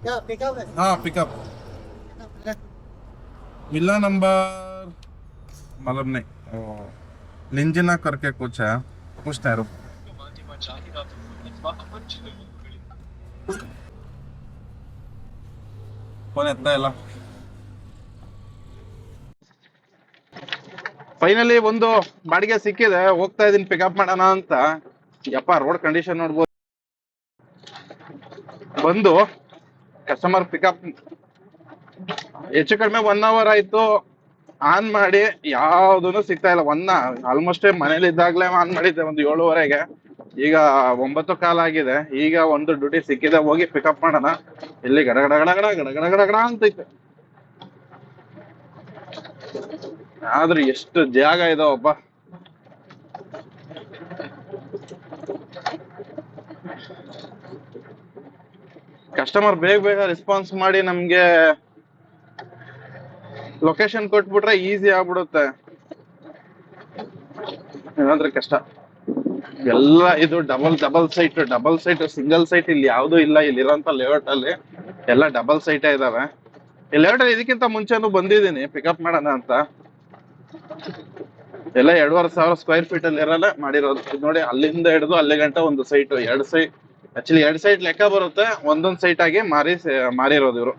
हाँ पिकअप मिला नंबर मतलब नहीं लिंजिना करके कुछ है पूछते हैं रुक फोन ಎತ್ತಾ ಇಲ್ಲ ಫೈನಲಿ ಒಂದು ಬಾಡಿಗೆ ಸಿಕ್ಕಿದೆ ಹೋಗ್ತಾ ಇದೀನಿ ಪಿಕಪ್ ಮಾಡೋಣ ಅಂತ ಯಪ್ಪ ರೋಡ್ ಕಂಡೀಷನ್ ನೋಡ್ಬೋದು ಬಂದು ಕಸ್ಟಮರ್ ಪಿಕಪ್ ಹೆಚ್ಚು ಕಡಿಮೆ 1 ಅವರ್ ಆಯ್ತು ಆನ್ ಮಾಡಿ ಯಾವ್ದೂ ಸಿಗ್ತಾ ಇಲ್ಲ ಆಲ್ಮೋಸ್ಟ್ ಮನೇಲಿ ಇದ್ದಾಗ್ಲೇ ಆನ್ ಮಾಡಿದ್ದೆ ಒಂದು 7:30ಗೆ ಈಗ 9:15 ಆಗಿದೆ ಈಗ ಒಂದು ಡ್ಯೂಟಿ ಸಿಕ್ಕಿದೆ ಹೋಗಿ ಪಿಕಪ್ ಮಾಡೋಣ ಇಲ್ಲಿ ಗಡ ಗಡ ಗಡ ಗಡ ಗಡ ಗಡ ಗಡ ಗಡ ಅಂತೈತೆ ಆದ್ರೆ ಎಷ್ಟು ಜಾಗ ಇದಾವಪ್ಪ ಕಸ್ಟಮರ್ ಬೇಗ ಬೇಗ ರೆಸ್ಪಾನ್ಸ್ ಮಾಡಿ ನಮ್ಗೆ ಲೊಕೇಶನ್ ಕೊಟ್ಬಿಟ್ರೆ ಈಸಿ ಆಗ್ಬಿಡುತ್ತೆ ಏನಾದ್ರೆ ಕಷ್ಟ ಎಲ್ಲ ಇದು ಡಬಲ್ ಸೈಟ್ ಸಿಂಗಲ್ ಸೈಟ್ ಇಲ್ಲಿ ಯಾವ್ದು ಇಲ್ಲ ಇಲ್ಲಿರೋಂತ ಲೇಔಟ್ ಅಲ್ಲಿ ಎಲ್ಲ ಡಬಲ್ ಸೈಟ್ ಇದಾವೆ ಈ ಲೇಔಟ್ ಅಲ್ಲಿ ಇದಕ್ಕಿಂತ ಮುಂಚೆನೂ ಬಂದಿದ್ದೀನಿ ಪಿಕಪ್ ಮಾಡೋಣ ಅಂತ ಎಲ್ಲ 2,500 ಸ್ಕ್ವೇರ್ ಫೀಟ್ ಅಲ್ಲಿ ಇರಲ್ಲ ಮಾಡಿರೋದು ನೋಡಿ ಅಲ್ಲಿಂದ ಹಿಡಿದು ಅಲ್ಲಿ ಗಂಟ ಒಂದು ಸೈಟ್ 2 ಸೈಟ್ ಆಕ್ಚುಲಿ 2 ಸೈಟ್ ಲೆಕ್ಕ ಬರುತ್ತೆ ಒಂದೊಂದ್ ಸೈಟ್ ಆಗಿ ಮಾರಿರೋದು ಇವರು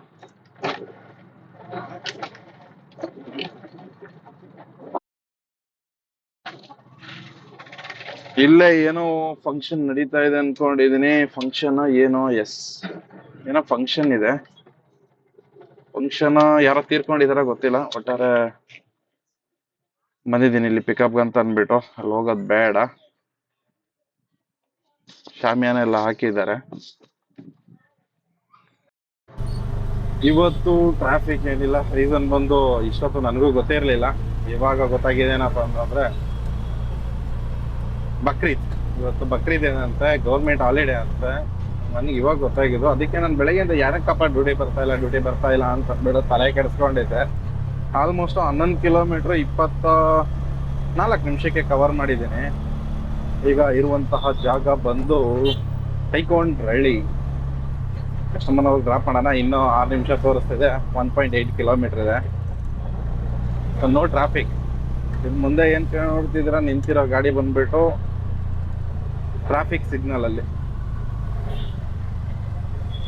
ಇಲ್ಲೇ ಏನೋ ಫಂಕ್ಷನ್ ನಡೀತಾ ಇದೆ ಅನ್ಕೊಂಡಿದೀನಿ ಫಂಕ್ಷನ್ ಏನೋ ಏನೋ ಫಂಕ್ಷನ್ ಇದೆ ಫಂಕ್ಷನ್ ಯಾರೋ ತೀರ್ಕೊಂಡಿದಾರ ಗೊತ್ತಿಲ್ಲ ಒಟ್ಟಾರೆ ಬಂದಿದ್ದೀನಿ ಇಲ್ಲಿ ಪಿಕಪ್ ಅಂತ ಅನ್ಬಿಟ್ಟು ಅಲ್ಲಿ ಹೋಗೋದ್ ಬೇಡ ಶಾಮಿಯಾನ ಎಲ್ಲ ಹಾಕಿದ್ದಾರೆ ಇವತ್ತು ಟ್ರಾಫಿಕ್ ಏನಿಲ್ಲ ರೀಸನ್ ಬಂದು ಇಷ್ಟೊತ್ತು ನನಗೂ ಗೊತ್ತೇ ಇರ್ಲಿಲ್ಲ ಇವಾಗ ಗೊತ್ತಾಗಿದೇನಪ್ಪ ಅಂತಂದ್ರೆ ಬಕ್ರೀದ್ ಇವತ್ತು ಬಕ್ರೀದ್ ಏನಂತೆ ಗೌರ್ಮೆಂಟ್ ಹಾಲಿಡೇ ಅಂತೆ ನನ್ಗೆ ಇವಾಗ ಗೊತ್ತಾಗಿದ್ದು ಅದಕ್ಕೆ ನಾನು ಬೆಳಗ್ಗೆಯಿಂದ ಯಾರಕ್ಕಪ್ಪ ಡ್ಯೂಟಿ ಬರ್ತಾ ಇಲ್ಲ ಅಂತ ಅಂದ್ಬಿಟ್ಟು ತಲೆ ಕೆಡಿಸ್ಕೊಂಡಿದ್ದೆ ಆಲ್ಮೋಸ್ಟ್ 11 ಕಿಲೋಮೀಟರ್ 24 ನಿಮಿಷಕ್ಕೆ ಕವರ್ ಮಾಡಿದ್ದೀನಿ ಈಗ ಇರುವಂತಹ ಜಾಗ ಬಂದು ಕೈಕೊಂಡ್ರಳ್ಳಿ ಕಸ್ಟಮರ್ ಅವ್ರಿಗೆ ಡ್ರಾಪ್ ಮಾಡೋಣ ಇನ್ನೂ 6 ನಿಮಿಷ ತೋರಿಸ್ತಿದೆ 1.8 ಕಿಲೋಮೀಟರ್ ಇದೆ ನೋ ಟ್ರಾಫಿಕ್ ಮುಂದೆ ಏನ್ ನೋಡ್ತಿದ್ದೀರಾ ನಿಂತಿರೋ ಗಾಡಿ ಬಂದ್ಬಿಟ್ಟು ಟ್ರಾಫಿಕ್ ಸಿಗ್ನಲ್ ಅಲ್ಲಿ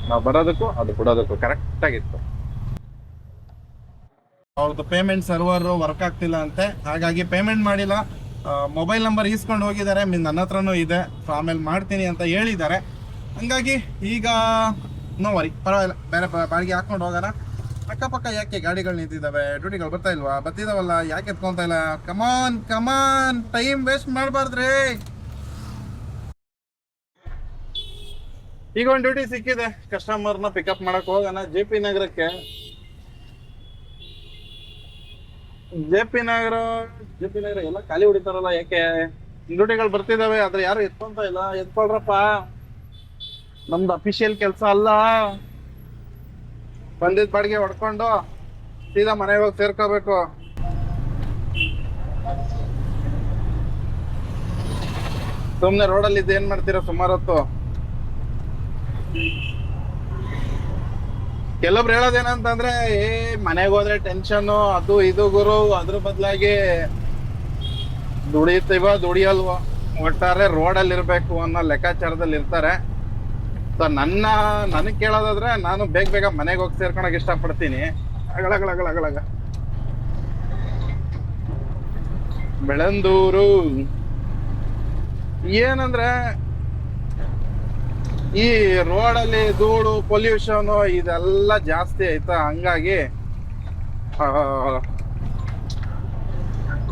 ನಾವು ಬರೋದಕ್ಕೂ ಅದು ಬಿಡೋದಕ್ಕೂ ಕರೆಕ್ಟ್ ಆಗಿತ್ತು ಅವ್ರದ್ದು ಪೇಮೆಂಟ್ ಸರ್ವರ್ ವರ್ಕ್ ಆಗ್ತಿಲ್ಲ ಅಂತೆ ಹಾಗಾಗಿ ಪೇಮೆಂಟ್ ಮಾಡಿಲ್ಲ ಮೊಬೈಲ್ ನಂಬರ್ ಈಸ್ಕೊಂಡು ಹೋಗಿದ್ದಾರೆ ನನ್ನ ಹತ್ರನೂ ಇದೆ ಆಮೇಲೆ ಮಾಡ್ತೀನಿ ಅಂತ ಹೇಳಿದ್ದಾರೆ ಹಂಗಾಗಿ ಈಗ ನೋ ವರಿ ಪರವಾಗಿಲ್ಲ ಬೇರೆ ಬಾಡಿಗೆ ಹಾಕೊಂಡು ಹೋಗೋಣ ಅಕ್ಕಪಕ್ಕ ಯಾಕೆ ಗಾಡಿಗಳು ನಿಂತಿದ್ದಾವೆ ಡ್ಯೂಟಿಗಳು ಬರ್ತಾ ಇಲ್ವಾ ಬರ್ತಿದಾವಲ್ಲ ಯಾಕೆ ಎತ್ಕೊಂತ ಇಲ್ಲ ಕಮಾನ್ ಟೈಮ್ ವೇಸ್ಟ್ ಮಾಡಬಾರ್ದ್ರಿ ಈಗ ಒಂದು ಡ್ಯೂಟಿ ಸಿಕ್ಕಿದೆ ಕಸ್ಟಮರ್ನ ಪಿಕಪ್ ಮಾಡಕ್ ಹೋಗೋಣ ಜೆ.ಪಿ. ನಗರಕ್ಕೆ ಜೆ.ಪಿ. ನಗರ ಎಲ್ಲ ಖಾಲಿ ಹೊಡಿತಾರಲ್ಲ ಯಾಕೆ ಡ್ಯೂಟಿಗಳು ಬರ್ತಿದಾವೆ ಆದ್ರೆ ಯಾರು ಎತ್ಕೊಂತ ಇಲ್ಲ ಎತ್ಕೊಳ್ರಪ್ಪ ನಮ್ದು ಅಫಿಷಿಯಲ್ ಕೆಲಸ ಅಲ್ಲ ಬಂದಿದ್ ಬಾಡಿಗೆ ಹೊಡ್ಕೊಂಡು ಸೀದಾ ಮನೆಗೆ ಹೋಗಿ ಸೇರ್ಕೋಬೇಕು ಸುಮ್ನೆ ರೋಡಲ್ಲಿ ಇದ್ದು ಏನ್ ಮಾಡ್ತೀರಾ ಸುಮಾರು ಹೊತ್ತು ಕೆಲವೊಬ್ರು ಹೇಳೋದೇನಂತಂದ್ರೆ ಮನೆಗೆ ಹೋದ್ರೆ ಟೆನ್ಷನ್ ಅದು ಇದು ಗುರು ಅದ್ರ ಬದಲಾಗಿ ದುಡಿಯಲ್ವ ಒಟ್ಟಾರೆ ರೋಡಲ್ಲಿ ಇರ್ಬೇಕು ಅನ್ನೋ ಲೆಕ್ಕಾಚಾರದಲ್ಲಿ ಇರ್ತಾರೆ ಸೊ ನನಗ್ ಕೇಳೋದಾದ್ರೆ ನಾನು ಬೇಗ ಮನೆಗೆ ಹೋಗಿ ಸೇರ್ಕೊಳಕ್ ಇಷ್ಟಪಡ್ತೀನಿ ಅಗಳಗಳಗಳಗಳಗ ಬೆಳಂದೂರು ಏನಂದ್ರೆ ಈ ರೋಡಲ್ಲಿ ಧೂಳು ಪೊಲ್ಯೂಷನ್ ಇದೆಲ್ಲ ಜಾಸ್ತಿ ಆಯ್ತಾ ಹಂಗಾಗಿ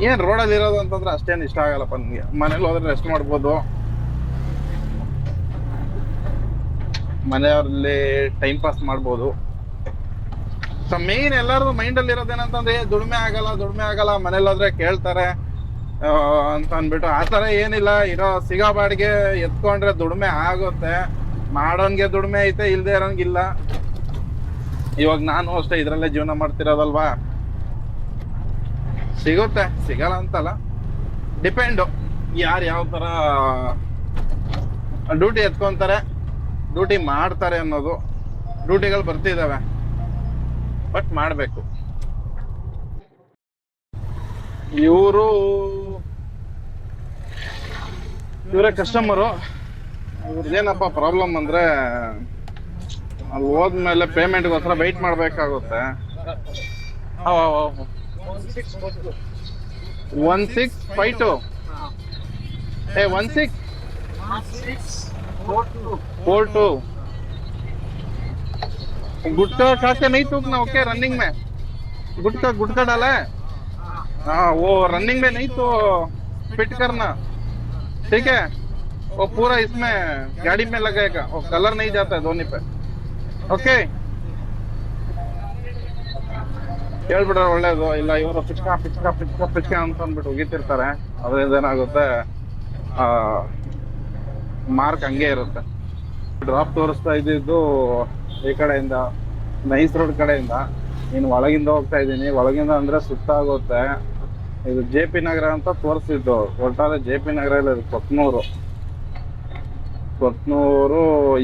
ಏನ್ ರೋಡಲ್ಲಿ ಇರೋದು ಅಂತಂದ್ರೆ ಅಷ್ಟೇನು ಇಷ್ಟ ಆಗಲ್ಲಪ್ಪ ನನ್ಗೆ ಮನೇಲಿ ಹೋದ್ರೆ ರೆಸ್ಟ್ ಮಾಡ್ಬೋದು ಮನೆಯವರಲ್ಲಿ ಟೈಮ್ ಪಾಸ್ ಮಾಡ್ಬೋದು ಸೊ ಮೇನ್ ಎಲ್ಲಾರು ಮೈಂಡ್ ಅಲ್ಲಿ ಇರೋದೇನಂತಂದ್ರೆ ದುಡಿಮೆ ಆಗಲ್ಲ ಮನೇಲಿ ಹೋದ್ರೆ ಕೇಳ್ತಾರೆ ಅಂತ ಅನ್ಬಿಟ್ಟು ಆತರ ಏನಿಲ್ಲ ಸಿಗೋ ಬಾಡಿಗೆ ಎತ್ಕೊಂಡ್ರೆ ದುಡಿಮೆ ಆಗುತ್ತೆ ಮಾಡೋನ್ಗೆ ದುಡಿಮೆ ಐತೆ ಇಲ್ದೇ ಇರೋಂಗಿಲ್ಲ ಇವಾಗ ನಾನು ಅಷ್ಟೇ ಇದ್ರಲ್ಲೇ ಜೀವನ ಮಾಡ್ತಿರೋದಲ್ವಾ ಸಿಗುತ್ತೆ ಸಿಗಲ್ಲ ಅಂತಲ್ಲ ಡಿಪೆಂಡು ಯಾರು ಯಾವ ತರ ಡ್ಯೂಟಿ ಎತ್ಕೊಂತಾರೆ ಡ್ಯೂಟಿ ಮಾಡ್ತಾರೆ ಅನ್ನೋದು ಡ್ಯೂಟಿಗಳು ಬರ್ತಿದ್ದಾವೆ, ಬಟ್ ಮಾಡಬೇಕು. ಇವರೇ ಕಸ್ಟಮರು. ಇವ್ರದ್ದೇನಪ್ಪ ಪ್ರಾಬ್ಲಮ್ ಅಂದರೆ ಅಲ್ಲಿ ಹೋದ್ಮೇಲೆ ಪೇಮೆಂಟ್ಗೋಸ್ಕರ ವೆಯ್ಟ್ ಮಾಡಬೇಕಾಗುತ್ತೆ. 1652 1642 गुटका खा के नहीं थूकना, ओके? रनिंग में गुटका डाला है, हाँ वो रनिंग में नहीं तो फिट करना, ठीक है? वो पूरा इसमें गाड़ी में लगेगा, वो कलर नहीं जाता है धोनी पे, ओके? ಹೇಳ್ಬಿಟ್ರೆ ಒಳ್ಳೇದು. ಇಲ್ಲ ಇವರು ಪಿಚ್ಕ ಅಂತ ಅಂದ್ಬಿಟ್ಟು ಉಗಿತಿರ್ತಾರೆ, ಅದರಿಂದ ಏನಾಗುತ್ತೆ ಮಾರ್ಕ್ ಹಂಗೆ ಇರುತ್ತೆ. ಡ್ರಾಪ್ ತೋರಿಸ್ತಾ ಇದ್ದಿದ್ದು ಈ ಕಡೆಯಿಂದ, ನೈಸ್ ರೋಡ್ ಕಡೆಯಿಂದ. ನೀನು ಒಳಗಿಂದ ಹೋಗ್ತಾ ಇದ್ದೀನಿ, ಒಳಗಿಂದ ಅಂದ್ರೆ ಸುತ್ತಾಗುತ್ತೆ. ಇದು JP ನಗರ ಅಂತ ತೋರಿಸಿದ್ದು, ಒಟ್ಟಾರೆ JP ನಗರ ಇಲ್ಲ, ಇದು ಕೊತ್ನೂರು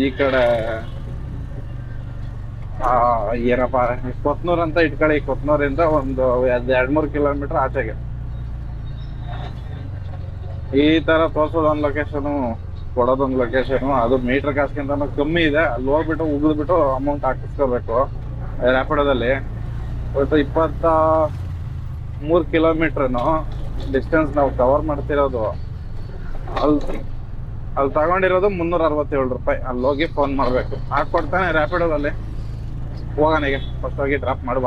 ಈ ಕಡೆ ಏನಪ್ಪ ಕೊತ್ನೂರ್ ಅಂತ ಇಟ್ಕೊಳ್ಳಿ. ಕೊತ್ನೂರಿಂದ ಒಂದು 2-3 ಕಿಲೋಮೀಟರ್ ಆಚೆಗೆ ಈ ತರ ತೋರ್ಸೋದೊಂದು ಲೊಕೇಶನು, ಕೊಡೋದೊಂದು ಲೊಕೇಶನು. ಅದು ಮೀಟರ್ ಕಾಸ್ಗಿಂತ ಕಮ್ಮಿ ಇದೆ. ಅಲ್ಲಿ ಹೋಗ್ಬಿಟ್ಟು ಉಗಿದ್ಬಿಟ್ಟು ಅಮೌಂಟ್ ಹಾಕಿಸ್ಕೋಬೇಕು ರ್ಯಾಪಿಡೋದಲ್ಲಿ. ಒಟ್ಟು 23 ಕಿಲೋಮೀಟ್ರನು ಡಿಸ್ಟೆನ್ಸ್ ನಾವು ಕವರ್ ಮಾಡ್ತಿರೋದು. ಅಲ್ಲಿ ತಗೊಂಡಿರೋದು 367 ರೂಪಾಯಿ. ಅಲ್ಲಿ ಹೋಗಿ ಫೋನ್ ಮಾಡಬೇಕು, ಹಾಕ್ಕೊಡ್ತಾನೆ ರ್ಯಾಪಿಡೋದಲ್ಲಿ. ಹೋಗೋನಿಗೆ ಫಸ್ಟ್ ಹೋಗಿ ಡ್ರಾಪ್ ಮಾಡುವ.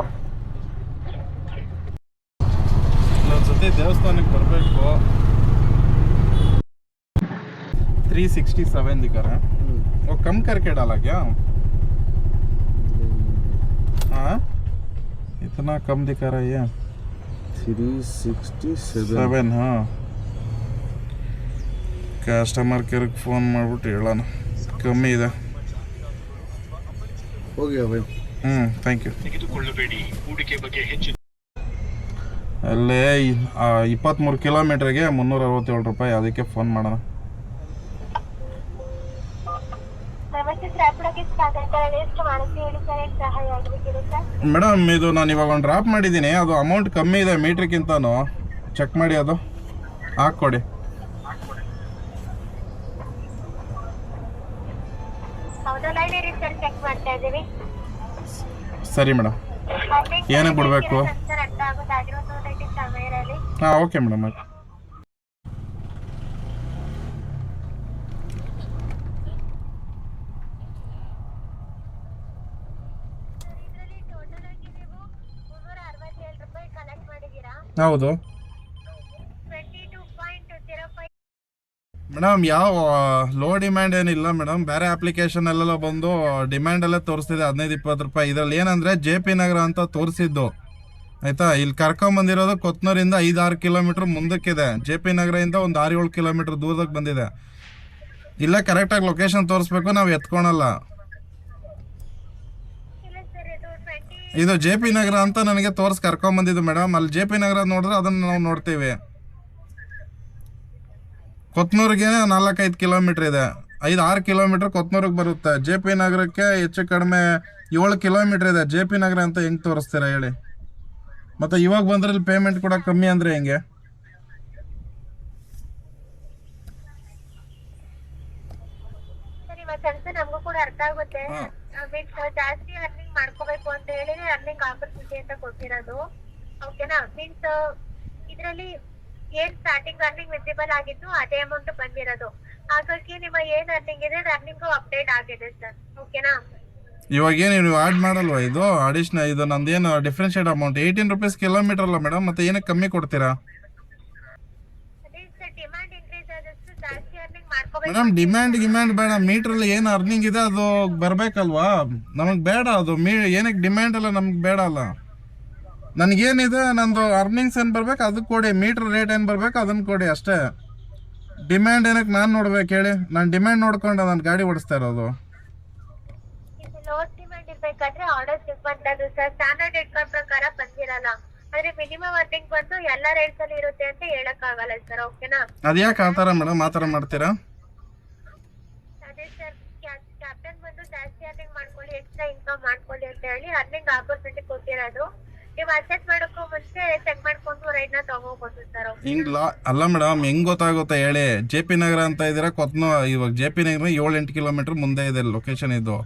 ಇನ್ನೊಂದ್ಸತಿ ದೇವಸ್ಥಾನಕ್ಕೆ ಬರಬೇಕು. 367 दिखा रहा है, वो कम करके डाला क्या? हाँ इतना कम दिखा रहा है ये 367. हाँ कस्टमर केयर फोन ಮಾಡ್ಬಿಟ್ಟು ಹೇಳೋಣ ಕಮ್ಮಿ ಇದೆ. ಹೋಗಿ ಭಾಯ್. Thank you. ತೆಗೆದುಕೊಳ್ಳಬೇಡಿ, ಹೂಡಿಕೆ ಬಗ್ಗೆ ಹೆಚ್ಚು. ಅಲ್ಲೇ 23 ಕಿಲೋಮೀಟರ್ಗೆ 367 ರೂಪಾಯಿ. ಅದಕ್ಕೆ ಫೋನ್ ಮಾಡೋಣ. ಮೇಡಮ್ ಇದು ನಾನು ಇವಾಗ ಒಂದು ಡ್ರಾಪ್ ಮಾಡಿದ್ದೀನಿ, ಅದು ಅಮೌಂಟ್ ಕಮ್ಮಿ ಇದೆ ಮೀಟ್ರಿಗಿಂತನೂ. ಚೆಕ್ ಮಾಡಿ, ಅದು ಹಾಕ್ಕೊಡಿ. ಸರಿ ಮೇಡಮ್. ಏನಕ್ಕೆ ಬಿಡಬೇಕು? ಹಾಂ ಓಕೆ ಮೇಡಮ್. ಹೌದು ಮೇಡಮ್, ಯಾವ ಲೋ ಡಿಮ್ಯಾಂಡ್ ಏನಿಲ್ಲ ಮೇಡಮ್. ಬೇರೆ ಅಪ್ಲಿಕೇಶನ್ ಎಲ್ಲ ಬಂದು ಡಿಮ್ಯಾಂಡ್ ಎಲ್ಲ ತೋರಿಸ್ತಿದೆ 15-20 ರೂಪಾಯಿ. ಇದರಲ್ಲಿ ಏನಂದರೆ JP ನಗರ ಅಂತ ತೋರಿಸಿದ್ದು, ಆಯಿತಾ? ಇಲ್ಲಿ ಕರ್ಕೊಂಬಂದಿರೋದು ಕೊತ್ನೂರಿಂದ 5-6 ಕಿಲೋಮೀಟ್ರ್ ಮುಂದಕ್ಕಿದೆ. JP ನಗರದಿಂದ ಒಂದು 6-7 ಕಿಲೋಮೀಟ್ರ್ ದೂರದಾಗ ಬಂದಿದೆ. ಇಲ್ಲೇ ಕರೆಕ್ಟಾಗಿ ಲೊಕೇಶನ್ ತೋರಿಸ್ಬೇಕು, ನಾವು ಎತ್ಕೊಳಲ್ಲ. ಇದು JP ನಗರ ಅಂತ ನನಗೆ ತೋರಿಸಿ ಕರ್ಕೊಂಬಂದಿದ್ದು ಮೇಡಮ್. ಅಲ್ಲಿ JP ನಗರ ನೋಡಿದ್ರೆ ಅದನ್ನು ನಾವು ನೋಡ್ತೀವಿ. ಕೊತ್ನೂರಿಗೆ 4-5 ಕಿಲೋಮೀಟ್ರ್ ಇದೆ, 5-6 ಕಿಲೋಮೀಟ್ರ್ ಕೊತ್ನೂರಿಗೆ ಬರುತ್ತೆ. JP ನಗರಕ್ಕೆ ಹೆಚ್ಚು ಕಡಿಮೆ 7 ಕಿಲೋಮೀಟ್ರ್ ಇದೆ. JP ನಗರ ಅಂತ ಹೆಂಗೆ ತೋರಿಸ್ತೀರಾ ಹೇಳಿ? ಮತ್ತು ಇವಾಗ ಬಂದ್ರೆ ಇಲ್ಲಿ ಪೇಮೆಂಟ್ ಕೂಡ ಕಮ್ಮಿ ಅಂದರೆ ಹೆಂಗೆ? ನಮಗೂ ಕೂಡ ಅರ್ಥ ಆಗುತ್ತೆ. ಜಾಸ್ತಿ ಅರ್ನಿಂಗ್ ಮಾಡ್ಕೋಬೇಕು ಅಂತ ಹೇಳಿ ಅರ್ನಿಂಗ್ ಆಪರ್ಚುನಿಟಿ ಅಂತ ಕೊಟ್ಟಿರೋದು, ಓಕೆನಾ? ಮೀನ್ಸ್ ಇದರಲ್ಲಿ ಏನ್ ಸ್ಟಾರ್ಟಿಂಗ್ ಅರ್ನಿಂಗ್ ವಿಸಿಬಲ್ ಆಗಿತ್ತು ಅದೇ ಅಮೌಂಟ್ ಬಂದಿರೋದು. ಹಾಗಾಗಿ ನಿಮ್ಮ ಏನ್ ಅರ್ನಿಂಗ್ ಇದೆ ಅರ್ನಿಂಗ್ ಅಪ್ಡೇಟ್ ಆಗಿದೆ ಸರ್, ಓಕೆನಾ? ಇವಾಗ ಏನು ನೀವು ಆ್ಯಡ್ ಮಾಡಲ್ವಾ? ಇದು ಅಡಿಷನಲ್, ಇದು ನಂದೇನು ಡಿಫ್ರೆನ್ಷಿಯೇಟ್ ಅಮೌಂಟ್ 18 ರೂಪೀಸ್ ಕಿಲೋಮೀಟರ್ ಅಲ್ಲ ಮೇಡಮ್? ಮತ್ತೆ ಏನಕ್ಕೆ ಕಮ್ಮಿ ಕೊಡ್ತೀರಾ ಮೇಡಮ್? ಡಿಮ್ಯಾಂಡ್ ಬೇಡ, ಮೀಟ್ರಲ್ಲಿ ಏನು ಅರ್ನಿಂಗ್ ಇದೆ ಅದು ಬರಬೇಕಲ್ವಾ? ನಮಗೆ ಬೇಡ ಅದು ಏನಕ್ಕೆ ಡಿಮ್ಯಾಂಡ್ ಅಲ್ಲ, ನಮ್ಗೆ ಬೇಡ ಅಲ್ಲ. ನನಗೇನಿದೆ ನಂದು ಅರ್ನಿಂಗ್ಸ್ ಏನು ಬರ್ಬೇಕು ಅದಕ್ಕೆ ಕೊಡಿ, ಮೀಟ್ರ್ ರೇಟ್ ಏನು ಬರ್ಬೇಕು ಅದನ್ನು ಕೊಡಿ ಅಷ್ಟೇ. ಡಿಮ್ಯಾಂಡ್ ಏನಕ್ಕೆ ನಾನು ನೋಡ್ಬೇಕು ಹೇಳಿ? ನಾನು ಡಿಮ್ಯಾಂಡ್ ನೋಡ್ಕೊಂಡು ನಾನು ಗಾಡಿ ಓಡಿಸ್ತಾ ಇರೋದು. ಇರ್ಬೇಕಾದ್ರೆ ಆರ್ಡರ್ ಸಿಗ್ಬಂತದ್ದು ಸರ್, ಸ್ಟ್ಯಾಂಡರ್ಡ್ ರೇಟ್ ಕಾರ್ಡ್ ಪ್ರಕಾರ ಬಂದಿರಲ್ಲ. ಆದ್ರೆ ಮಿನಿಮಮ್ ಅರ್ನಿಂಗ್ ಬಂದು ಎಲ್ಲ ರೇಟ್ಸ್ ಅಲ್ಲಿ ಇರುತ್ತೆ ಅಂತ ಹೇಳಕ್ ಆಗಲ್ಲ ಸರ್, ಓಕೆನಾ? ಅದ್ಯಾಕೆ ಆ ಥರ ಮೇಡಮ್ ಆ ಥರ ಮಾಡ್ತೀರಾ? ಅದೇ ಸರ್, ಕ್ಯಾಪ್ಟನ್ ಬಂದು ಜಾಸ್ತಿ ಅರ್ನಿಂಗ್ ಮಾಡ್ಕೊಳ್ಳಿ, ಎಕ್ಸ್ಟ್ರಾ ಇನ್ಕಮ್ ಮಾಡ್ಕೊಳ್ಳಿ ಅಂತ ಹೇಳಿ ಅರ್ನಿಂಗ್ ಆಪರ್ಚುನಿಟಿ ಕೊಟ್ಟಿರೋದು. ನೀವು ಅಸೆಸ್ ಮಾಡೋಕ್ಕೂ ಮುಂಚೆ ಚೆಕ್ ಮಾಡ್ಕೊಂಡು ರೈಡ್ ನ ತಗೋಬಹುದು ಸರ್. ಹಿಂಗ್ ಅಲ್ಲ ಮೇಡಮ್, ಹೆಂಗ್ ಗೊತ್ತಾಗುತ್ತೆ ಹೇಳಿ? JP ನಗರ ಅಂತ ಇದ್ದೀರಾ, ಕೊತ್ನೋ ಇವಾಗ JP ನಗರ 7-8 ಕಿಲೋಮೀಟರ್ ಮುಂದೆ ಇದೆ ಲೊಕೇಶನ್ ಇದು.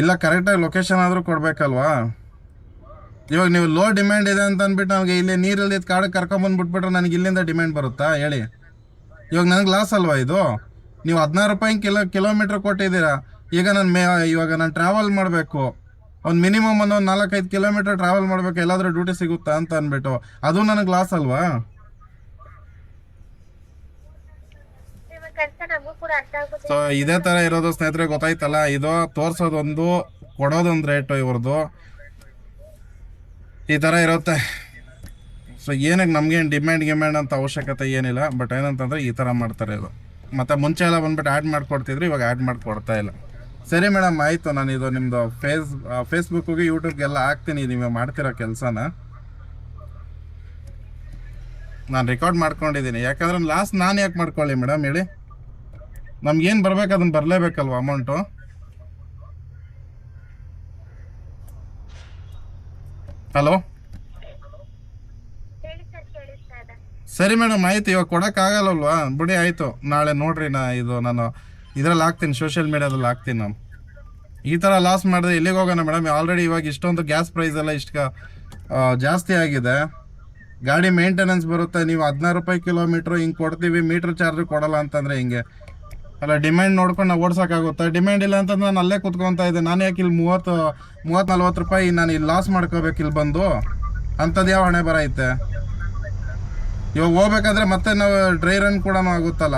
ಇಲ್ಲ ಕರೆಕ್ಟಾಗಿ ಲೊಕೇಶನ್ ಆದರೂ ಕೊಡ್ಬೇಕಲ್ವಾ? ಇವಾಗ ನೀವು ಲೋ ಡಿಮ್ಯಾಂಡ್ ಇದೆ ಅಂತ ಅಂದ್ಬಿಟ್ಟು ನನಗೆ ಇಲ್ಲಿ ನೀರಲ್ಲಿ ಕಾಡಕ್ಕೆ ಕರ್ಕೊಂಬಂದ್ಬಿಟ್ಬಿಟ್ರೆ ನನಗೆ ಇಲ್ಲಿಂದ ಡಿಮ್ಯಾಂಡ್ ಬರುತ್ತಾ ಹೇಳಿ? ಇವಾಗ ನನಗೆ ಲಾಸ್ ಅಲ್ವಾ ಇದು? ನೀವು 16 ರೂಪಾಯಿ ಕಿಲೋಮೀಟ್ರ್ ಕೊಟ್ಟಿದ್ದೀರಾ. ಈಗ ಇವಾಗ ನಾನು ಟ್ರಾವೆಲ್ ಮಾಡಬೇಕು, ಒಂದು ಮಿನಿಮಮ್ ಒಂದು 4-5 ಕಿಲೋಮೀಟರ್ ಟ್ರಾವೆಲ್ ಮಾಡಬೇಕು, ಎಲ್ಲಾದರೂ ಡ್ಯೂಟಿ ಸಿಗುತ್ತಾ ಅಂತ ಅಂದ್ಬಿಟ್ಟು, ಅದು ನನಗೆ ಲಾಸ್ ಅಲ್ವಾ? ಸೊ ಇದೇ ಥರ ಇರೋದು ಸ್ನೇಹಿತರೆ, ಗೊತ್ತಾಯ್ತಲ್ಲ? ಇದು ತೋರಿಸೋದೊಂದು, ಕೊಡೋದೊಂದು ರೇಟು ಇವ್ರದ್ದು ಈ ಥರ ಇರುತ್ತೆ. ಸೊ ಏನಕ್ಕೆ ನಮಗೇನು ಡಿಮ್ಯಾಂಡ್ ಅಂತ ಅವಶ್ಯಕತೆ ಏನಿಲ್ಲ. ಬಟ್ ಏನಂತಂದರೆ ಈ ಥರ ಮಾಡ್ತಾರೆ ಇದು. ಮತ್ತು ಮುಂಚೆ ಎಲ್ಲ ಬಂದ್ಬಿಟ್ಟು ಆ್ಯಡ್ ಮಾಡಿಕೊಡ್ತಿದ್ರು, ಇವಾಗ ಆ್ಯಡ್ ಮಾಡಿಕೊಡ್ತಾ ಇಲ್ಲ. ಸರಿ ಮೇಡಮ್, ಆಯಿತು. ನಾನು ಇದು ನಿಮ್ಮದು ಫೇಸ್ಬುಕ್ಕಿಗೆ ಯೂಟ್ಯೂಬ್ಗೆಲ್ಲ ಹಾಕ್ತೀನಿ ನೀವು ಮಾಡ್ತಿರೋ ಕೆಲಸನ. ನಾನು ರೆಕಾರ್ಡ್ ಮಾಡ್ಕೊಂಡಿದ್ದೀನಿ. ಯಾಕಂದ್ರೆ ಲಾಸ್ಟ್ ನಾನು ಯಾಕೆ ಮಾಡ್ಕೊಳ್ಳಿ ಮೇಡಮ್ ಹೇಳಿ? ನಮ್ಗೇನು ಬರ್ಬೇಕು ಅದನ್ನು ಬರಲೇಬೇಕಲ್ವ ಅಮೌಂಟು? ಹಲೋ, ಸರಿ ಮೇಡಮ್, ಆಯಿತು. ಇವಾಗ ಕೊಡೋಕ್ಕಾಗಲ್ಲಲ್ವಾ? ಬಿಡಿ, ಆಯಿತು. ನಾಳೆ ನೋಡ್ರಿ, ನಾನು ಇದರಲ್ಲಿ ಹಾಕ್ತೀನಿ, ಸೋಷಿಯಲ್ ಮೀಡಿಯಾದಲ್ಲಿ ಹಾಕ್ತೀನಿ. ನಾನು ಈ ಥರ ಲಾಸ್ ಮಾಡಿದ್ರೆ ಎಲ್ಲಿಗೆ ಹೋಗೋಣ ಮೇಡಮ್? ಆಲ್ರೆಡಿ ಇವಾಗ ಇಷ್ಟೊಂದು ಗ್ಯಾಸ್ ಪ್ರೈಸ್ ಎಲ್ಲ ಇಷ್ಟು ಜಾಸ್ತಿ ಆಗಿದೆ. ಗಾಡಿ ಮೇಂಟೆನೆನ್ಸ್ ಬರುತ್ತೆ. ನೀವು 16 ರೂಪಾಯಿ ಕಿಲೋಮೀಟ್ರು ಹಿಂಗೆ ಕೊಡ್ತೀವಿ, ಮೀಟ್ರ್ ಚಾರ್ಜ್ ಕೊಡಲ್ಲ ಅಂತಂದರೆ ಹಿಂಗೆ ಅಲ್ಲ? ಡಿಮ್ಯಾಂಡ್ ನೋಡ್ಕೊಂಡು ನಾವು ಓಡ್ಸೋಕ್ಕಾಗುತ್ತೆ? ಡಿಮ್ಯಾಂಡ್ ಇಲ್ಲ ಅಂತಂದ್ರೆ ನಾನು ಅಲ್ಲೇ ಕುತ್ಕೊತಾ ಇದ್ದೆ. ನಾನು ಯಾಕೆ ಇಲ್ಲಿ 30-40 ರೂಪಾಯಿ ನಾನು ಇಲ್ಲಿ ಲಾಸ್ ಮಾಡ್ಕೋಬೇಕು ಇಲ್ಲಿ ಬಂದು? ಅಂಥದ್ದು ಯಾವ ಹಣೆ ಬರ ಐತೆ? ಇವಾಗ ಹೋಗ್ಬೇಕಾದ್ರೆ ಮತ್ತೆ ನಾವು ಡ್ರೈ ರನ್ ಕೂಡ ಆಗುತ್ತಲ್ಲ.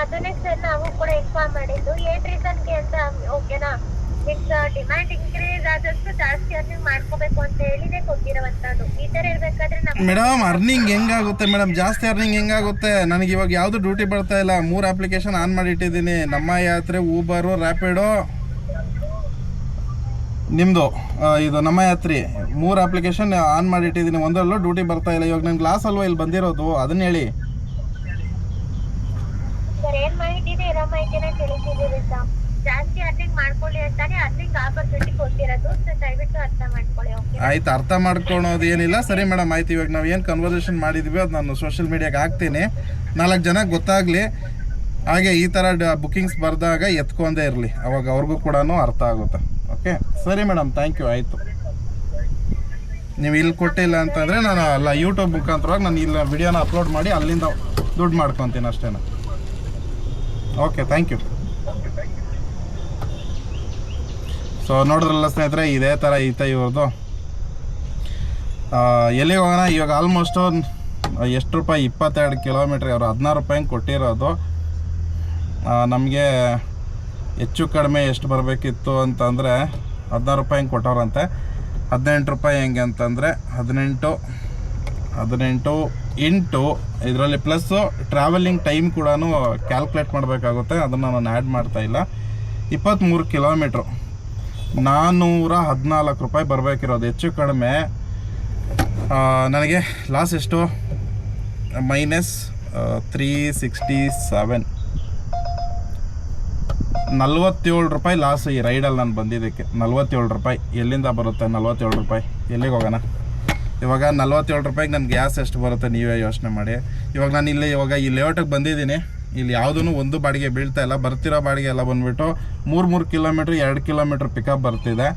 ಅದನ್ನೇ ಸರ್ ನಾವು ಕೂಡ ಇನ್ಫಾರ್ಮ್ ಮಾಡಿದ್ದು. ಏನ್ ರೀಸನ್ಗೆ ಅಂತ ಓಕೆನಾ? ಡಿಮ್ಯಾಂಡ್ ಇನ್ಕ್ರೀಸ್ ಆದಷ್ಟು ಜಾಸ್ತಿ ಅರ್ನಿಂಗ್ ಮಾಡ್ಕೋಬೇಕು ಅಂತ ಹೇಳಿನೇ ಕೊಟ್ಟಿರುವಂತದ್ದು. ಈ ತರ ಇರ್ಬೇಕಾದ್ರೆ ಮೇಡಮ್ ಅರ್ನಿಂಗ್ ಹೆಂಗಾಗುತ್ತೆ ಮೇಡಮ್? ಜಾಸ್ತಿ ಅರ್ನಿಂಗ್ ಹೆಂಗಾಗುತ್ತೆ? ನನಗೆ ಇವಾಗ ಯಾವುದು ಡ್ಯೂಟಿ ಬರ್ತಾ ಇಲ್ಲ. 3 ಅಪ್ಲಿಕೇಶನ್ ಆನ್ ಮಾಡಿ ಇಟ್ಟಿದ್ದೀನಿ. ನಮ್ಮ ಯಾತ್ರೆ, ಊಬರು, ರ್ಯಾಪಿಡೋ, ನಿಮ್ಮದು ಇದು ನಮ್ಮ ಯಾತ್ರಿ, 3 ಅಪ್ಲಿಕೇಶನ್ ಆನ್ ಮಾಡಿ ಇಟ್ಟಿದ್ದೀನಿ. ಒಂದರಲ್ಲೂ ಡ್ಯೂಟಿ ಬರ್ತಾ ಇಲ್ಲ. ಇವಾಗ ನಂಗೆ ಲಾಸ್ ಅಲ್ವಾ ಇಲ್ಲಿ ಬಂದಿರೋದು? ಅದನ್ನ ಹೇಳಿ. ಏನ್ ಮಾಹಿತಿ ಇದೆ ಇರೋ ಮಾಹಿತಿನ ತಿಳಿಸಿದ್ದೀವಿ ಸರ್. ಜಾಸ್ತಿ ಅರ್ನಿಂಗ್ ಮಾಡ್ಕೊಳ್ಳಿ ಅಂತಾನೆ ಅರ್ನಿಂಗ್ ಆಪರ್ಚುನಿಟಿ ಕೊಟ್ಟಿರೋದು. ದಯವಿಟ್ಟು ಅರ್ಥ ಮಾಡ್ಕೊಳ್ಳಿ. ಆಯ್ತು, ಅರ್ಥ ಮಾಡ್ಕೊಳೋದು ಏನಿಲ್ಲ. ಸರಿ ಮೇಡಮ್, ಆಯ್ತು. ಇವಾಗ ನಾವು ಏನು ಕನ್ವರ್ಸೇಷನ್ ಮಾಡಿದ್ವಿ ಅದು ನಾನು ಸೋಷಿಯಲ್ ಮೀಡಿಯಾಗೆ ಹಾಕ್ತೀನಿ. 4 ಜನಕ್ಕೆ ಗೊತ್ತಾಗಲಿ. ಹಾಗೆ ಈ ಥರ ಬುಕ್ಕಿಂಗ್ಸ್ ಬರೆದಾಗ ಎತ್ಕೊಂಡೇ ಇರಲಿ, ಅವಾಗ ಅವ್ರಿಗೂ ಕೂಡ ಅರ್ಥ ಆಗುತ್ತೆ. ಓಕೆ, ಸರಿ ಮೇಡಮ್, ಥ್ಯಾಂಕ್ ಯು. ಆಯಿತು, ನೀವು ಇಲ್ಲಿ ಕೊಟ್ಟಿಲ್ಲ ಅಂತಂದರೆ ನಾನು ಅಲ್ಲ ಯೂಟ್ಯೂಬ್ ಮುಖಾಂತರವಾಗಿ ನಾನು ಇಲ್ಲಿ ವಿಡಿಯೋನ ಅಪ್ಲೋಡ್ ಮಾಡಿ ಅಲ್ಲಿಂದ ದುಡ್ಡು ಮಾಡ್ಕೊತೀನಿ ಅಷ್ಟೇ. Okay, thank you. ಸೊ ನೋಡಿದ್ರಲ್ಲ ಸ್ನೇಹಿತರೆ, ಇದೇ ಥರ ಐತೆ ಇವ್ರದ್ದು. ಎಲ್ಲಿಗೆ ಹೋಗೋಣ ಇವಾಗ? ಆಲ್ಮೋಸ್ಟು ಎಷ್ಟು ರೂಪಾಯಿ? 22 ಕಿಲೋಮೀಟ್ರ್. ಅವರು 16 ರೂಪಾಯಿ ಕೊಟ್ಟಿರೋದು. ನಮಗೆ ಹೆಚ್ಚು ಕಡಿಮೆ ಎಷ್ಟು ಬರಬೇಕಿತ್ತು ಅಂತಂದರೆ 16 ರೂಪಾಯಿ ಕೊಟ್ಟವ್ರಂತೆ. 18 ರೂಪಾಯಿ ಹೆಂಗೆ ಅಂತಂದರೆ 18 ಇಂಟು ಇದರಲ್ಲಿ ಪ್ಲಸ್ಸು ಟ್ರಾವೆಲಿಂಗ್ ಟೈಮ್ ಕೂಡ ಕ್ಯಾಲ್ಕುಲೇಟ್ ಮಾಡಬೇಕಾಗುತ್ತೆ. ಅದನ್ನು ನಾನು ಆ್ಯಡ್ ಮಾಡ್ತಾಯಿಲ್ಲ. 23 ಕಿಲೋಮೀಟ್ರು 414 ರೂಪಾಯಿ ಬರಬೇಕಿರೋದು. ಹೆಚ್ಚು ಕಡಿಮೆ ನನಗೆ ಲಾಸ್ ಎಷ್ಟು? -367, 47 ರೂಪಾಯಿ ಲಾಸ್ ಈ ರೈಡಲ್ಲಿ ನಾನು ಬಂದಿದ್ದಕ್ಕೆ. 47 ರೂಪಾಯಿ ಎಲ್ಲಿಂದ ಬರುತ್ತೆ? 47 ರೂಪಾಯಿ ಎಲ್ಲಿಗೆ ಹೋಗೋಣ? ಇವಾಗ 47 ರೂಪಾಯಿಗೆ ನನ್ನ ಗ್ಯಾಸ್ ಎಷ್ಟು ಬರುತ್ತೆ ನೀವೇ ಯೋಚನೆ ಮಾಡಿ. ಇವಾಗ ನಾನು ಇವಾಗ ಈ ಲೇಔಟಿಗೆ ಬಂದಿದ್ದೀನಿ. ಇಲ್ಲಿ ಯಾವುದೂ ಒಂದು ಬಾಡಿಗೆ ಬೀಳ್ತಾ ಇಲ್ಲ. ಬರ್ತಿರೋ ಬಾಡಿಗೆ ಎಲ್ಲ ಬಂದುಬಿಟ್ಟು 3 ಕಿಲೋಮೀಟ್ರ್ 2 ಕಿಲೋಮೀಟ್ರ್ ಪಿಕಪ್ ಬರ್ತಿದೆ.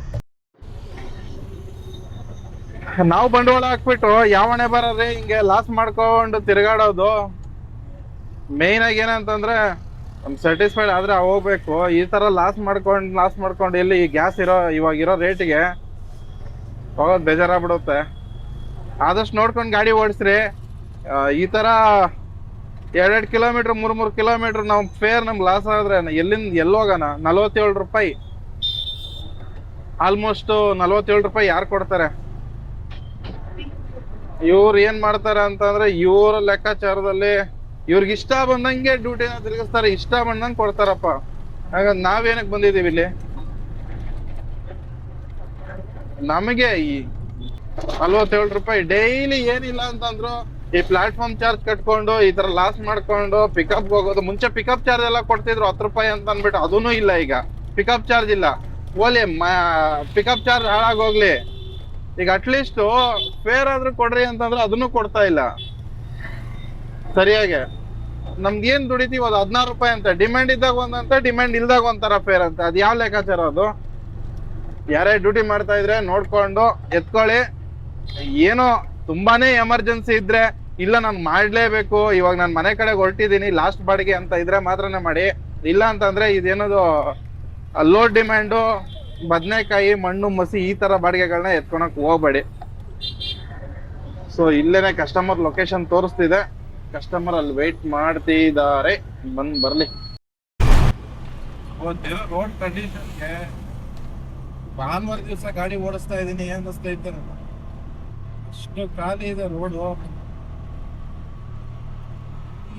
ನಾವು ಬಂಡವಾಳ ಹಾಕ್ಬಿಟ್ಟು ಯಾವಣೆ ಬರೋದ್ರೆ ಹಿಂಗೆ ಲಾಸ್ ಮಾಡ್ಕೊಂಡು ತಿರುಗಾಡೋದು. ಮೇಯ್ನಾಗಿ ಏನಂತಂದರೆ ಒಂದು ಸ್ಯಾಟಿಸ್ಫೈಡ್ ಆದರೆ ಹೋಗ್ಬೇಕು. ಈ ಥರ ಲಾಸ್ ಮಾಡ್ಕೊಂಡು ಎಲ್ಲಿ ಈ ಗ್ಯಾಸ್ ಇವಾಗಿರೋ ರೇಟಿಗೆ ಹೋಗೋದು ಬೇಜಾರಾಗ್ಬಿಡುತ್ತೆ. ಆದಷ್ಟು ನೋಡ್ಕೊಂಡು ಗಾಡಿ ಓಡಿಸ್ರಿ. ಈ ಥರ 2 ಕಿಲೋಮೀಟ್ರ್ 3 ಕಿಲೋಮೀಟ್ರ್ ನಾವು ಫೇರ್ ನಮ್ಗೆ ಲಾಸ್ ಆದರೆ ಎಲ್ಲಿ ಹೋಗೋಣ? 47 ರೂಪಾಯಿ, ಆಲ್ಮೋಸ್ಟು 47 ರೂಪಾಯಿ ಯಾರು ಕೊಡ್ತಾರೆ? ಇವ್ರು ಏನು ಮಾಡ್ತಾರೆ ಅಂತಂದರೆ ಇವ್ರ ಲೆಕ್ಕಾಚಾರದಲ್ಲಿ ಇವ್ರಿಗೆ ಇಷ್ಟ ಬಂದಂಗೆ ಡ್ಯೂಟಿನ ತಿರುಗಿಸ್ತಾರೆ, ಇಷ್ಟ ಬಂದಂಗೆ ಕೊಡ್ತಾರಪ್ಪ. ಹಾಗಾಗಿ ನಾವೇನಕ್ಕೆ ಬಂದಿದ್ದೀವಿ ಇಲ್ಲಿ? ನಮಗೆ ಈ 47 ರೂಪಾಯಿ ಡೈಲಿ ಏನಿಲ್ಲ ಅಂತಂದ್ರು ಈ ಪ್ಲಾಟ್ಫಾರ್ಮ್ ಚಾರ್ಜ್ ಕಟ್ಕೊಂಡು ಈ ತರ ಲಾಸ್ ಮಾಡ್ಕೊಂಡು ಪಿಕಪ್ ಹೋಗೋದು. ಮುಂಚೆ ಪಿಕಪ್ ಚಾರ್ಜ್ ಎಲ್ಲ ಕೊಡ್ತಿದ್ರು 10 ರೂಪಾಯಿ ಅಂತ ಅಂದ್ಬಿಟ್ಟು, ಅದೂ ಇಲ್ಲ ಈಗ. ಪಿಕಪ್ ಚಾರ್ಜ್ ಇಲ್ಲ, ಓಲಿ ಪಿಕಪ್ ಚಾರ್ಜ್ ಹಾಳಾಗೋಗ್ಲಿ, ಈಗ ಅಟ್ಲೀಸ್ಟ್ ಫೇರ್ ಆದ್ರೂ ಕೊಡ್ರಿ ಅಂತಂದ್ರೆ ಅದನ್ನು ಕೊಡ್ತಾ ಇಲ್ಲ ಸರಿಯಾಗಿ. ನಮ್ಗೆ ಏನ್ ದುಡಿತೀವಿ ಅದು 16 ರೂಪಾಯಿ ಅಂತ, ಡಿಮ್ಯಾಂಡ್ ಇದ್ದಾಗ ಒಂದಂತ, ಡಿಮ್ಯಾಂಡ್ ಇಲ್ದಾಗ ಒಂಥರ ಫೇರ್ ಅಂತ. ಅದು ಯಾವ ಲೆಕ್ಕಾಚಾರ ಅದು? ಯಾರೇ ಡ್ಯೂಟಿ ಮಾಡ್ತಾ ಇದ್ರೆ ನೋಡ್ಕೊಂಡು ಎತ್ಕೊಳ್ಳಿ. ಏನೋ ತುಂಬಾನೇ ಎಮರ್ಜೆನ್ಸಿ ಇದ್ರೆ, ಇಲ್ಲ ನಾನು ಮಾಡ್ಲೇಬೇಕು, ಇವಾಗ ನಾನು ಮನೆ ಕಡೆ ಹೊರಟಿದ್ದೀನಿ ಲಾಸ್ಟ್ ಬಾಡಿಗೆ ಅಂತ ಇದ್ರೆ ಮಾತ್ರನೇ ಮಾಡಿ. ಇಲ್ಲ ಅಂತಂದ್ರೆ ಇದೇನದು ಲೋಡ್ ಡಿಮ್ಯಾಂಡು, ಬದನೆಕಾಯಿ, ಮಣ್ಣು ಮಸಿ ಈ ತರ ಬಾಡಿಗೆಗಳನ್ನ ಎತ್ಕೊಳಕ್ ಹೋಗ್ಬೇಡಿ. ಸೊ ಇಲ್ಲೇನೆ ಕಸ್ಟಮರ್ ಲೊಕೇಶನ್ ತೋರಿಸ್ತಿದೆ, ಕಸ್ಟಮರ್ ಅಲ್ಲಿ ವೇಟ್ ಮಾಡ್ತಿದ್ದಾರೆ, ಬರ್ಲಿ. ರೋಡ್ ಕಂಡೀಷನ್ಗೆ ಭಾನುವಾರ ದಿವಸ ಗಾಡಿ ಓಡಿಸ್ತಾ ಇದೀನಿ ಅನ್ನಿಸ್ತಾ ಇದ್ದೆ. ಅಷ್ಟು ಖಾಲಿ ಇದೆ ರೋಡು.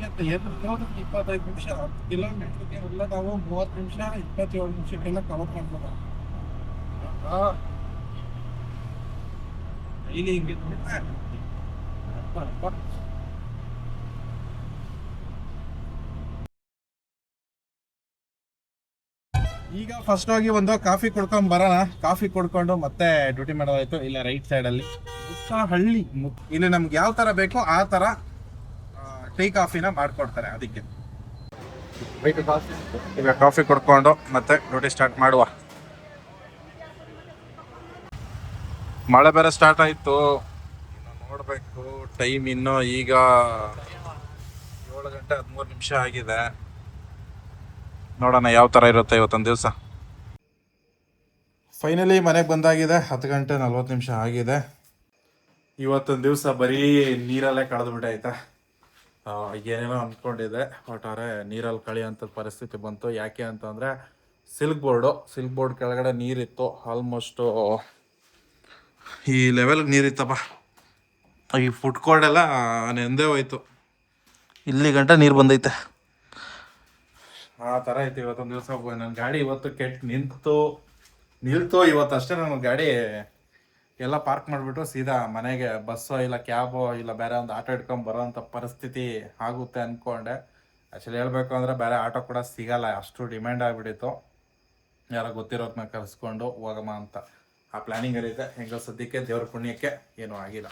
25 ನಿಮಿಷ, 10 ಕಿಲೋಮೀಟರ್ಗೆ ಎಲ್ಲ ನಾವು 30 ನಿಮಿಷ 27 ನಿಮಿಷಕ್ಕೆಲ್ಲ ಕವರ್ ಮಾಡ್ಬೋದು. ಇಲ್ಲಿ ಹಿಂಗೆ ಈಗ ಫಸ್ಟ್ ಹೋಗಿ ಒಂದು ಕಾಫಿ ಕುಡ್ಕೊಂಡ್ ಬರೋಣ. ಕಾಫಿ ಕುಡ್ಕೊಂಡು ಮತ್ತೆ ಡ್ಯೂಟಿ ಮಾಡೋದಾಯ್ತು. ಇಲ್ಲ ರೈಟ್ ಸೈಡ್ ಅಲ್ಲಿ ಹಳ್ಳಿ, ಇಲ್ಲಿ ನಮ್ಗೆ ಯಾವ ತರ ಬೇಕೋ ಆ ತರ ಟೀ ಕಾಫಿನ ಮಾಡ್ಕೊಡ್ತಾರೆ. ಅದಕ್ಕೆ ಈಗ ಕಾಫಿ ಕುಡ್ಕೊಂಡು ಮತ್ತೆ ಡ್ಯೂಟಿ ಸ್ಟಾರ್ಟ್ ಮಾಡುವ. ಮಳೆ ಬೇರೆ ಸ್ಟಾರ್ಟ್ ಆಯ್ತು, ನೋಡ್ಬೇಕು ಟೈಮ್ ಇನ್ನು ಈಗ 7 ಗಂಟೆ 13 ನಿಮಿಷ ಆಗಿದೆ. ನೋಡೋಣ ಯಾವ ತರ ಇರುತ್ತೆ ಇವತ್ತೊಂದು ದಿವಸ. ಫೈನಲಿ ಮನೆಗೆ ಬಂದಾಗಿದೆ, 10 ಗಂಟೆ 40 ನಿಮಿಷ ಆಗಿದೆ. ಇವತ್ತೊಂದು ದಿವಸ ಬರೀ ನೀರಲ್ಲೇ ಕಳೆದು ಬಿಟ್ಟೈತೆ. ಏನೇನೋ ಅಂದ್ಕೊಂಡಿದ್ದೆ, ಒಟ್ಟಾರೆ ನೀರಲ್ಲಿ ಕಳಿಯೋಂಥ ಪರಿಸ್ಥಿತಿ ಬಂತು. ಯಾಕೆ ಅಂತಂದರೆ ಸಿಲ್ಕ್ ಬೋರ್ಡ್ ಕೆಳಗಡೆ ನೀರಿತ್ತು, ಆಲ್ಮೋಸ್ಟು ಈ ಲೆವೆಲ್ಗೆ ನೀರಿತ್ತಪ್ಪ. ಈ ಫುಡ್ ಕೋರ್ಟ್ ಎಲ್ಲ ನೆಂದೇ ಹೋಯ್ತು, ಇಲ್ಲಿ ಗಂಟ ನೀರು ಬಂದೈತೆ. ಆ ಥರ ಐತೆ ಇವತ್ತೊಂದು ದಿವಸ. ನನ್ನ ಗಾಡಿ ಇವತ್ತು ನಿಲ್ತು ಇವತ್ತು ಅಷ್ಟೇ. ನಾನು ಗಾಡಿ ಎಲ್ಲ ಪಾರ್ಕ್ ಮಾಡಿಬಿಟ್ಟು ಸೀದಾ ಮನೆಗೆ ಬಸ್ಸೋ ಇಲ್ಲ ಕ್ಯಾಬೋ ಇಲ್ಲ ಬೇರೆ ಒಂದು ಆಟೋ ಇಟ್ಕೊಂಡು ಬರೋವಂಥ ಪರಿಸ್ಥಿತಿ ಆಗುತ್ತೆ ಅಂದ್ಕೊಂಡೆ. ಆ್ಯಕ್ಚುಲಿ ಹೇಳಬೇಕು ಅಂದರೆ ಬೇರೆ ಆಟೋ ಕೂಡ ಸಿಗಲ್ಲ, ಅಷ್ಟು ಡಿಮ್ಯಾಂಡ್ ಆಗಿಬಿಟ್ಟಿತ್ತು. ಯಾರೋ ಗೊತ್ತಿರೋದನ್ನ ಕರೆಸ್ಕೊಂಡು ಹೋಗಮ್ಮ ಅಂತ ಆ ಪ್ಲ್ಯಾನಿಂಗಲ್ಲಿದೆ. ಹೆಂಗೋ ಸದ್ಯಕ್ಕೆ ದೇವ್ರ ಪುಣ್ಯಕ್ಕೆ ಏನೂ ಆಗಿಲ್ಲ.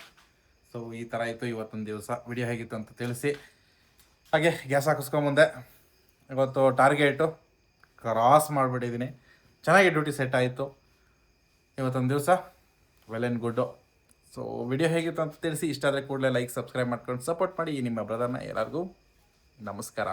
ಸೊ ಈ ಥರ ಆಯಿತು ಇವತ್ತೊಂದು ದಿವಸ. ವಿಡಿಯೋ ಹೇಗಿತ್ತು ಅಂತ ತಿಳಿಸಿ. ಹಾಗೆ ಗ್ಯಾಸ್ ಹಾಕಿಸ್ಕೊಂಬಂದೆ. ಇವತ್ತು ಟಾರ್ಗೆಟು ಕ್ರಾಸ್ ಮಾಡಿಬಿಟ್ಟಿದ್ದೀನಿ. ಚೆನ್ನಾಗಿ ಡ್ಯೂಟಿ ಸೆಟ್ ಆಯಿತು ಇವತ್ತೊಂದು ದಿವಸ. Well and good. So video ಹೇಗಿತ್ತು ಅಂತ ತಿಳಿಸಿ. ಇಷ್ಟ ಆದರೆ ಕೂಡಲೇ ಲೈಕ್ ಸಬ್ಸ್ಕ್ರೈಬ್ ಮಾಡ್ಕೊಂಡು ಸಪೋರ್ಟ್ ಮಾಡಿ. ನಿಮ್ಮ ಬ್ರದರ್ನ ಎಲ್ಲರಿಗೂ ನಮಸ್ಕಾರ.